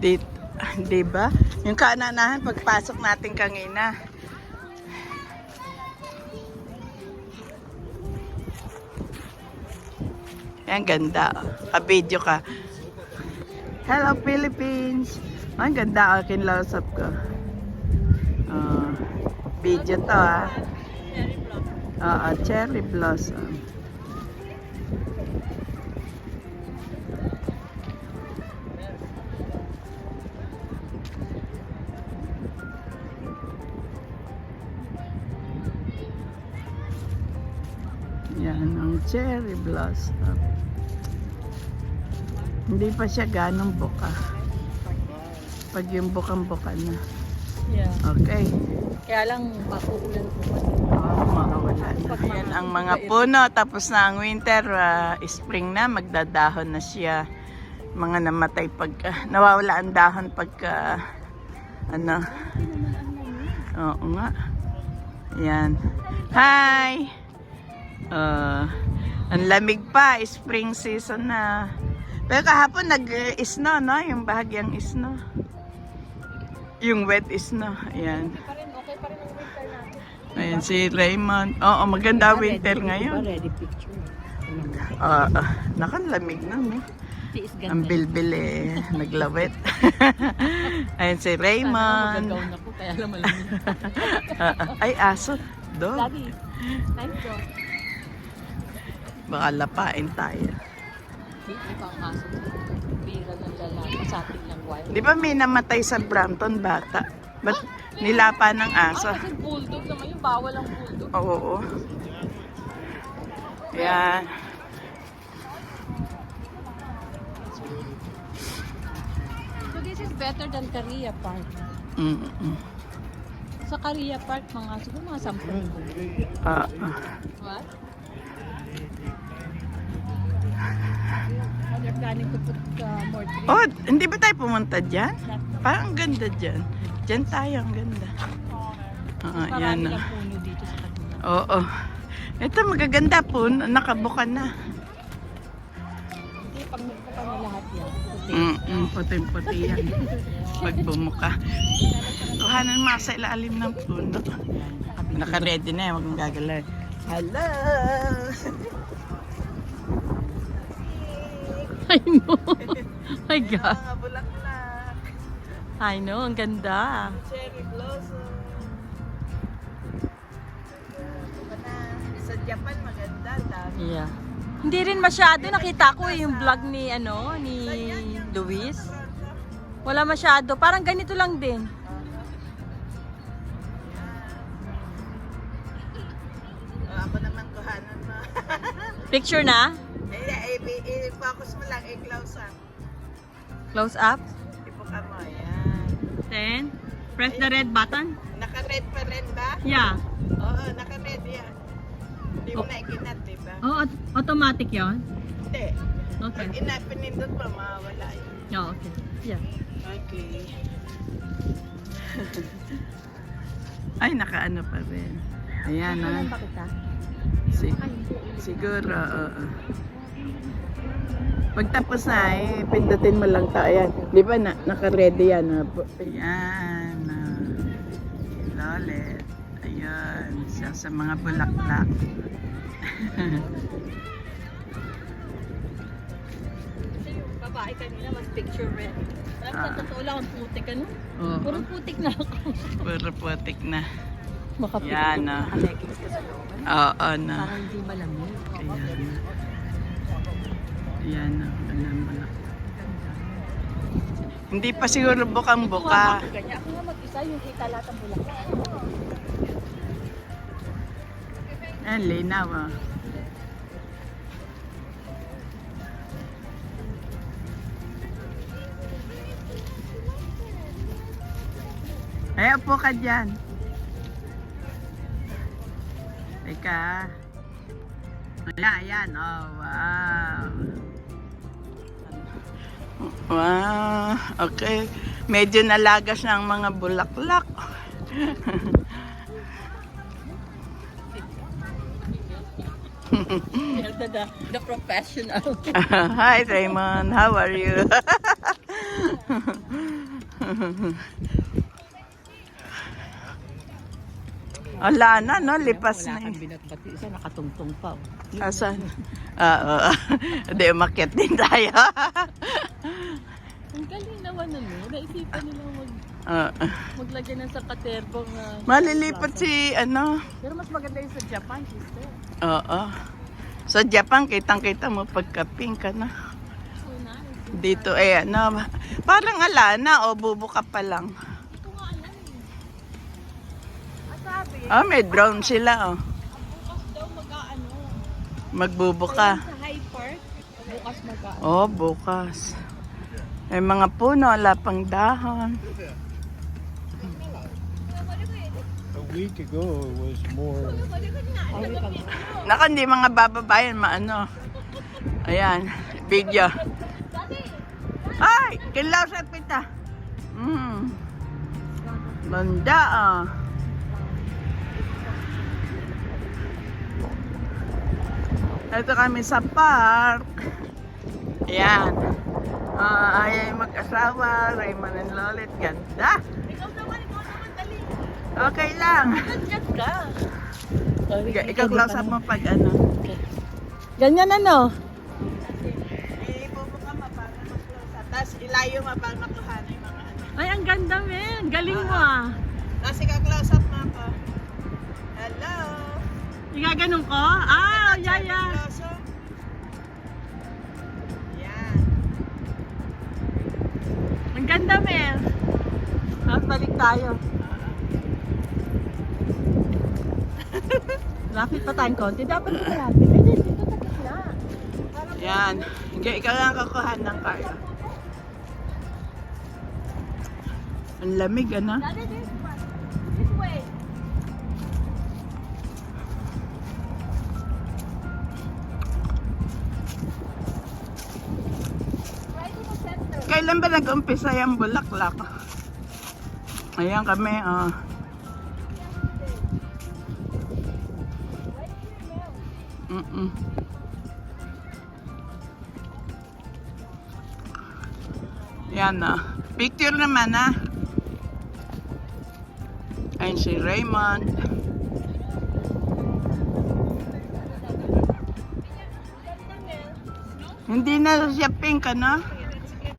Dito, di ba? Yung kaananahan pagpasok natin kanina. Yan, ganda. Ka-video ka. Hello, Philippines! Ang ganda, kinlausap ko. Video to, ah. Cherry blossom. Yan ang cherry blossom. Hindi pa siya ganong buka. Pag yung bukang-buka na. Yeah. Okay. Kaya lang, pakuulan po. Makawala na. Yan ang mga puno. Tapos na ang winter. Spring na. Magdadahon na siya. Mga namatay pagka. Nawawala ang dahon pagka. Ano. Oo nga. Yan. Hi! Ang lamig pa. Spring season na. Pero kahapon nag-snow, no? Yung bahagyang snow. Yung wet snow. Ayan. Okay pa rin ang winter natin. Ayan si Raymond. Oo, maganda winter ngayon. Ready picture. Nakalamig na, no? Ang bilbil eh. Naglawet. Ayan si Raymond. Magagaw na po, kaya lang malamig. Ay, aso. Dog. Daddy, time ko. Baka lapain tayo. Hindi pa ang aso. Bira ng lalaki sa ating lang wild. Di ba may namatay sa Brampton bata? Ba't nilapa ng aso? Kasi bulldog naman yung bawal ang bulldog. Oo. Yan. So this is better than Korea Park. Sa Korea Park, siguro mga 10. What? They're planning to put more trees. Oh, hindi ba tayo pumunta dyan? Parang ganda dyan. Dyan tayo, ang ganda. Marami Yan na. lang puno dito sa kabila. Oo. Ito magaganda po. Nakabuka na. Hindi, pag nagpuka na lahat yan. Puting-puti yan. Pag bumuka. Kuhanan mo sa ilalim ng puno. Naka-ready na yan. Huwag mong gagalaw. Hello! I know. My God. Mga bulaklak. I know, ang ganda. Cherry blossom. Sa Japan maganda. Dami. Yeah. Hindi rin masyado. Nakita ko yung vlog ni, Luis. Wala masyado. Parang ganito lang din. Ako naman kuhanan mo. Picture na? I-focus mo lang. I-close up. Close up. Ipuka mo. Yan. Then, press the red button. Naka-red pa rin ba? Yeah. Oo, naka-red yan. Hindi mo na ikinat, diba? Oh, automatic yon. Hindi. Okay. Pag pinindot pa, mawawala yun. Oh, okay. Yeah. Okay. Ay, nakaano pa rin. Ayan, ha. Ba kita? Siguro, oo. Pagtapos na, pindutin mo lang to. Ayan. Di ba, naka-ready yan. Ayan. Lolet. Ayan. Sa mga bulaklak. Kasi yung babae kanina, mas picture red. Parang sa totoo lang, ang putik, ano? Oo. Puro putik na ako. Puro putik na. Makapit. Yan, na. Leggings ka sa loob. Oo, na. Parang hindi malamig. Ayan na. Ayan na. Alam mo na. Hindi pa siguro bukang-buka. Ako nga mag-isa, yung kita lahat ang bulaklak. Ayan, linaw, ah. Ay, upo ka dyan. Teka. Wala, ayan. Oh, wow. Wow. Okay. Medyo nalagas na ang mga bulaklak. The professional. Hi, Raymond. How are you? Wala na, no? Lipas na Wala kang yun. binatbati. Isa nakatungtong pa. Oh. Asan? Oo. Hindi, umakyat din tayo. Ang galing naman ano. Naisipan nilang Oo. maglagay ng sa katerbong. Malilipat si, ano? Pero mas maganda yung sa Japan, sister. Oo. Sa Japan, kitang-kita mo pagka-pink, ano? So nice. Dito, ano? Parang alana, o bubuka pa lang. Ito nga alam eh. Sabi, May drone sila, oh. bukas daw mag-ano. Magbubuka. Sa High Park, bukas mag-ano. Oh, bukas. May mga puno, wala pang dahon. A week ago, it was more. Naku, hindi mga bababayan, maano. Ayan, video. Ay, kilaw sa pita. Banda, ah. Ito kami sa park. Ayan. Ay mag-asawa, Raymond and Lolit. Ganda. Ikaw naman, dali. Okay lang. Nandiyan ka. Ikaw close up mo pag ano. Ganyan ano? Ibubuka mo para mag-close up. Tapos ilayo mo para makuha na yung mga ano. Ay, ang ganda men. Galing mo ah. Tapos ika-close up mo ako. Hello. Igaganon ko? Ah, yaya. Close up. Yan. Ang ganda men. Balik tayo. Lapit pa tayong konti. Dapat ito malapit. Ay, dito tapos na. Yan. Ikaw lang kakuha ng kaya. Ang lamig, ano? Daddy, this one. This way. Right in the center. Kailan ba nag-umpisa yung bulaklak? Ayan kami, oh. Yan, oh. Picture naman, ah. Ayun si Raymond. Hindi na siya pink, ano?